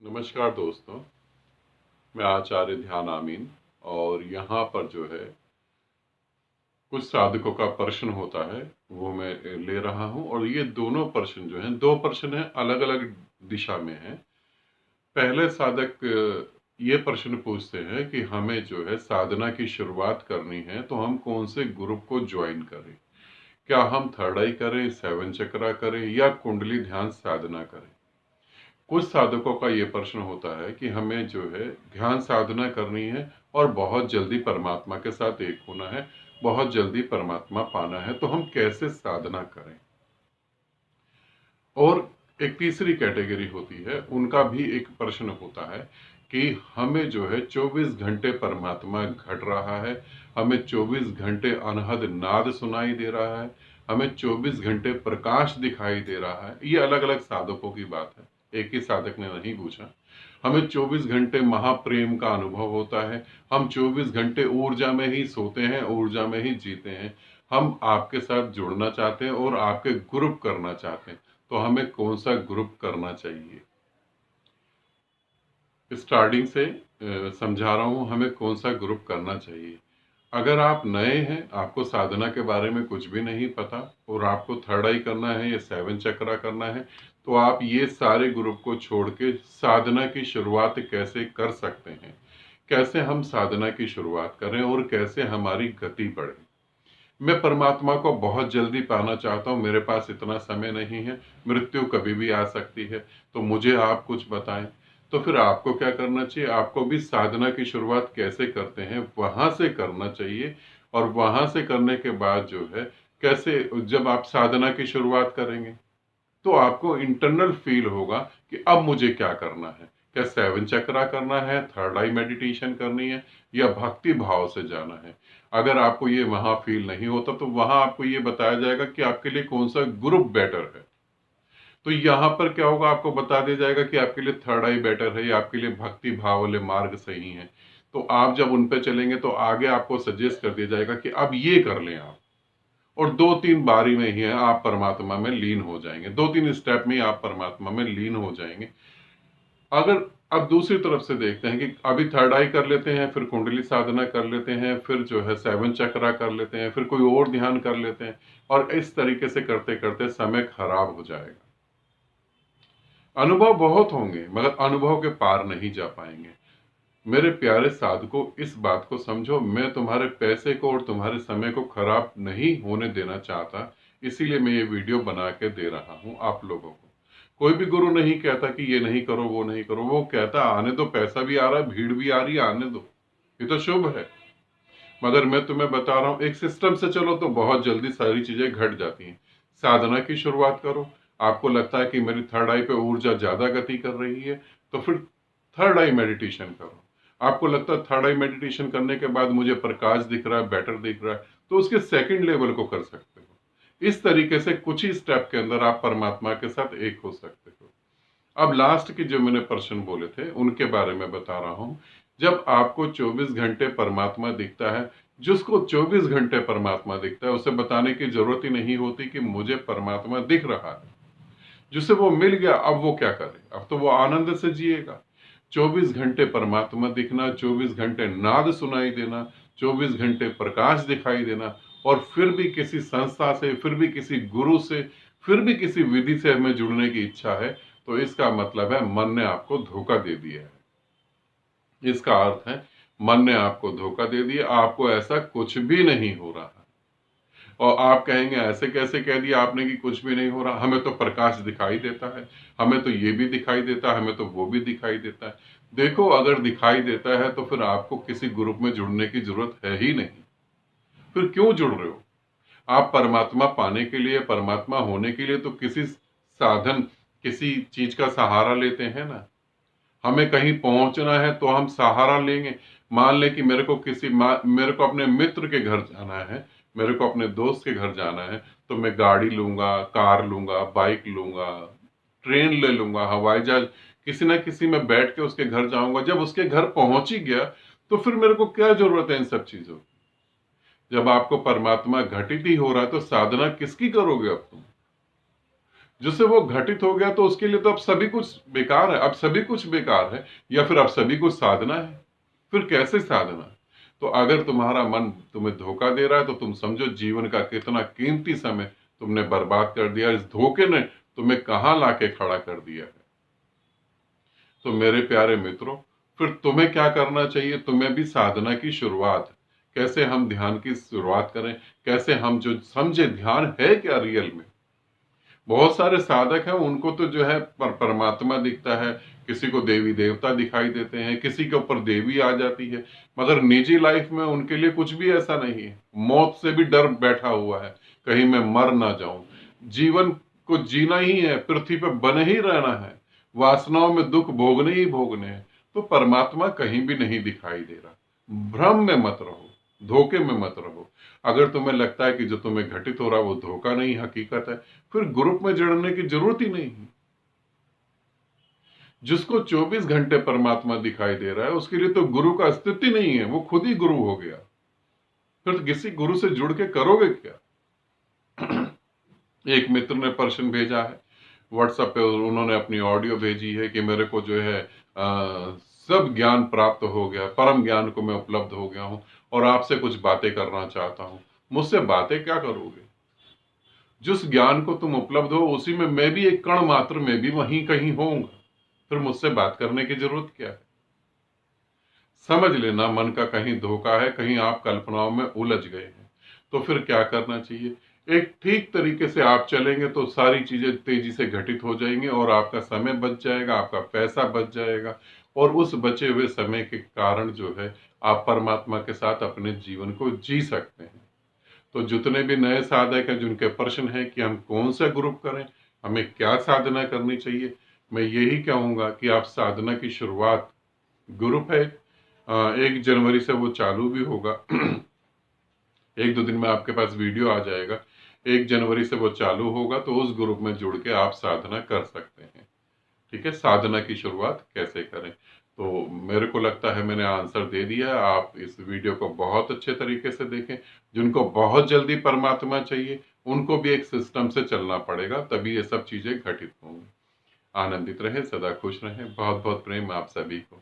नमस्कार दोस्तों, मैं आचार्य ध्यान आमीन। और यहाँ पर जो है कुछ साधकों का प्रश्न होता है वो मैं ले रहा हूँ। और ये दोनों प्रश्न जो हैं, दो प्रश्न हैं, अलग अलग दिशा में हैं। पहले साधक ये प्रश्न पूछते हैं कि हमें जो है साधना की शुरुआत करनी है तो हम कौन से ग्रुप को ज्वाइन करें। क्या हम थर्ड आई करें, सेवन चक्रा करें या कुंडली ध्यान साधना करें। कुछ साधकों का ये प्रश्न होता है कि हमें जो है ध्यान साधना करनी है और बहुत जल्दी परमात्मा के साथ एक होना है, बहुत जल्दी परमात्मा पाना है, तो हम कैसे साधना करें। और एक तीसरी कैटेगरी होती है, उनका भी एक प्रश्न होता है कि हमें जो है 24 घंटे परमात्मा घट रहा है, हमें 24 घंटे अनहद नाद सुनाई दे रहा है, हमें 24 घंटे प्रकाश दिखाई दे रहा है। ये अलग अलग साधकों की बात है, एक ही साधक ने नहीं पूछा। हमें 24 घंटे महाप्रेम का अनुभव होता है, हम 24 घंटे ऊर्जा में ही सोते हैं, ऊर्जा में ही जीते हैं। हम आपके साथ जुड़ना चाहते हैं और आपके ग्रुप करना चाहते हैं, तो हमें कौन सा ग्रुप करना चाहिए। स्टार्टिंग से समझा रहा हूं हमें कौन सा ग्रुप करना चाहिए। अगर आप नए हैं, आपको साधना के बारे में कुछ भी नहीं पता और आपको थर्ड आई करना है या सेवन चक्रा करना है, तो आप ये सारे ग्रुप को छोड़ के साधना की शुरुआत कैसे कर सकते हैं, कैसे हम साधना की शुरुआत करें और कैसे हमारी गति बढ़े। मैं परमात्मा को बहुत जल्दी पाना चाहता हूँ, मेरे पास इतना समय नहीं है, मृत्यु कभी भी आ सकती है, तो मुझे आप कुछ बताएं। तो फिर आपको क्या करना चाहिए, आपको भी साधना की शुरुआत कैसे करते हैं वहां से करना चाहिए। और वहां से करने के बाद जो है कैसे, जब आप साधना की शुरुआत करेंगे तो आपको इंटरनल फील होगा कि अब मुझे क्या करना है। क्या सेवन चक्रा करना है, थर्ड आई मेडिटेशन करनी है, या भक्ति भाव से जाना है। अगर आपको ये वहां फील नहीं होता तो वहां आपको ये बताया जाएगा कि आपके लिए कौन सा ग्रुप बेटर है। तो यहाँ पर क्या होगा, आपको बता दिया जाएगा कि आपके लिए थर्ड आई बेटर है या आपके लिए भक्ति भाव वाले मार्ग सही है। तो आप जब उन पे चलेंगे तो आगे आपको सजेस्ट कर दिया जाएगा कि अब ये कर लें आप। और दो तीन बारी में ही है आप परमात्मा में लीन हो जाएंगे, दो तीन स्टेप में ही आप परमात्मा में लीन हो जाएंगे। अगर अब दूसरी तरफ से देखते हैं कि अभी थर्ड आई कर लेते हैं, फिर कुंडली साधना कर लेते हैं, फिर जो है सेवन चक्रा कर लेते हैं, फिर कोई और ध्यान कर लेते हैं, और इस तरीके से करते करते समय खराब हो जाएगा। अनुभव बहुत होंगे मगर अनुभव के पार नहीं जा पाएंगे। मेरे प्यारे साधकों, इस बात को समझो, मैं तुम्हारे पैसे को और तुम्हारे समय को खराब नहीं होने देना चाहता, इसीलिए मैं ये वीडियो बना के दे रहा हूं आप लोगों को। कोई भी गुरु नहीं कहता कि ये नहीं करो वो नहीं करो, वो कहता आने दो, पैसा भी आ रहा है, भीड़ भी आ रही है, आने दो, ये तो शुभ है। मगर मैं तुम्हें बता रहा हूं, एक सिस्टम से चलो तो बहुत जल्दी सारी चीजें घट जाती हैं। साधना की शुरुआत करो, आपको लगता है कि मेरी थर्ड आई पे ऊर्जा ज्यादा गति कर रही है, तो फिर थर्ड आई मेडिटेशन करो। आपको लगता है थर्ड आई मेडिटेशन करने के बाद मुझे प्रकाश दिख रहा है, बेटर दिख रहा है, तो उसके सेकंड लेवल को कर सकते हो। इस तरीके से कुछ ही स्टेप के अंदर आप परमात्मा के साथ एक हो सकते हो। अब लास्ट की जो मैंने प्रश्न बोले थे उनके बारे में बता रहा हूं। जब आपको 24 घंटे परमात्मा दिखता है, जिसको 24 घंटे परमात्मा दिखता है उसे बताने की जरूरत ही नहीं होती कि मुझे परमात्मा दिख रहा है। जिसे वो मिल गया, अब वो क्या करे, अब तो वो आनंद से जिएगा। 24 घंटे परमात्मा दिखना, 24 घंटे नाद सुनाई देना, 24 घंटे प्रकाश दिखाई देना, और फिर भी किसी संस्था से, फिर भी किसी गुरु से, फिर भी किसी विधि से हमें जुड़ने की इच्छा है, तो इसका मतलब है मन ने आपको धोखा दे दिया है। इसका अर्थ है मन ने आपको धोखा दे दिया, आपको ऐसा कुछ भी नहीं हो रहा। और आप कहेंगे ऐसे कैसे कह दिया आपने कि कुछ भी नहीं हो रहा, हमें तो प्रकाश दिखाई देता है, हमें तो ये भी दिखाई देता है, हमें तो वो भी दिखाई देता है। देखो, अगर दिखाई देता है तो फिर आपको किसी ग्रुप में जुड़ने की जरूरत है ही नहीं। फिर क्यों जुड़ रहे हो। आप परमात्मा पाने के लिए, परमात्मा होने के लिए तो किसी साधन, किसी चीज का सहारा लेते हैं ना। हमें कहीं पहुंचना है तो हम सहारा लेंगे। मान ले कि मेरे को अपने मित्र के घर जाना है, मेरे को अपने दोस्त के घर जाना है, तो मैं गाड़ी लूंगा, कार लूंगा, बाइक लूंगा, ट्रेन ले लूंगा, हवाई जहाज, किसी ना किसी में बैठ के उसके घर जाऊंगा। जब उसके घर पहुंच ही गया तो फिर मेरे को क्या जरूरत है इन सब चीजों की। जब आपको परमात्मा घटित ही हो रहा है तो साधना किसकी करोगे अब तुम। जिससे वो घटित हो गया तो उसके लिए तो अब सभी कुछ बेकार है, अब सभी कुछ बेकार है, या फिर अब सभी कुछ साधना है। फिर कैसे साधना? तो अगर तुम्हारा मन तुम्हें धोखा दे रहा है तो तुम समझो जीवन का कितना कीमती समय तुमने बर्बाद कर दिया। इस धोखे ने तुम्हें कहां लाके खड़ा कर दिया है। तो मेरे प्यारे मित्रों, फिर तुम्हें क्या करना चाहिए? तुम्हें भी साधना की शुरुआत, कैसे हम ध्यान की शुरुआत करें, कैसे हम जो समझे ध्यान है क्या रियल में। बहुत सारे साधक हैं, उनको तो जो है परमात्मा दिखता है, किसी को देवी देवता दिखाई देते हैं, किसी के ऊपर देवी आ जाती है, मगर निजी लाइफ में उनके लिए कुछ भी ऐसा नहीं है। मौत से भी डर बैठा हुआ है, कहीं मैं मर ना जाऊं। जीवन को जीना ही है, पृथ्वी पे बने ही रहना है, वासनाओं में दुख भोगने ही भोगने हैं। तो परमात्मा कहीं भी नहीं दिखाई दे रहा। भ्रम में मत रहो, धोखे में मत रहो। अगर तुम्हें लगता है कि जो तुम्हें घटित हो रहा है वो धोखा नहीं हकीकत है, फिर ग्रुप में जुड़ने की जरूरत ही नहीं है। जिसको 24 घंटे परमात्मा दिखाई दे रहा है उसके लिए तो गुरु का अस्तित्व ही नहीं है, वो खुद ही गुरु हो गया। फिर तो किसी गुरु से जुड़ के करोगे क्या? एक मित्र ने प्रश्न भेजा है व्हाट्सएप पे, उन्होंने अपनी ऑडियो भेजी है कि मेरे को जो है सब ज्ञान प्राप्त हो गया, परम ज्ञान को मैं उपलब्ध हो गया हूं और आपसे कुछ बातें करना चाहता हूं। मुझसे बातें क्या करोगे? जिस ज्ञान को तुम उपलब्ध हो उसी में मैं भी एक कण मात्र में भी वहीं कहीं होऊंगा। फिर मुझसे बात करने की जरूरत क्या है? समझ लेना मन का कहीं धोखा है, कहीं आप कल्पनाओं में उलझ गए हैं। तो फिर क्या करना चाहिए? एक ठीक तरीके से आप चलेंगे तो सारी चीजें तेजी से घटित हो जाएंगी और आपका समय बच जाएगा, आपका पैसा बच जाएगा, और उस बचे हुए समय के कारण जो है आप परमात्मा के साथ अपने जीवन को जी सकते हैं। तो जितने भी नए साधक हैं जिनके प्रश्न है कि हम कौन सा ग्रुप करें, हमें क्या साधना करनी चाहिए, मैं यही कहूंगा कि आप साधना की शुरुआत, ग्रुप है 1 जनवरी से वो चालू भी होगा। 1-2 दिन में आपके पास वीडियो आ जाएगा। 1 जनवरी से वो चालू होगा, तो उस ग्रुप में जुड़ के आप साधना कर सकते हैं। ठीक है, साधना की शुरुआत कैसे करें? तो मेरे को लगता है मैंने आंसर दे दिया है। आप इस वीडियो को बहुत अच्छे तरीके से देखें। जिनको बहुत जल्दी परमात्मा चाहिए उनको भी एक सिस्टम से चलना पड़ेगा, तभी ये सब चीजें घटित होंगी। आनंदित रहें, सदा खुश रहें। बहुत बहुत प्रेम आप सभी को।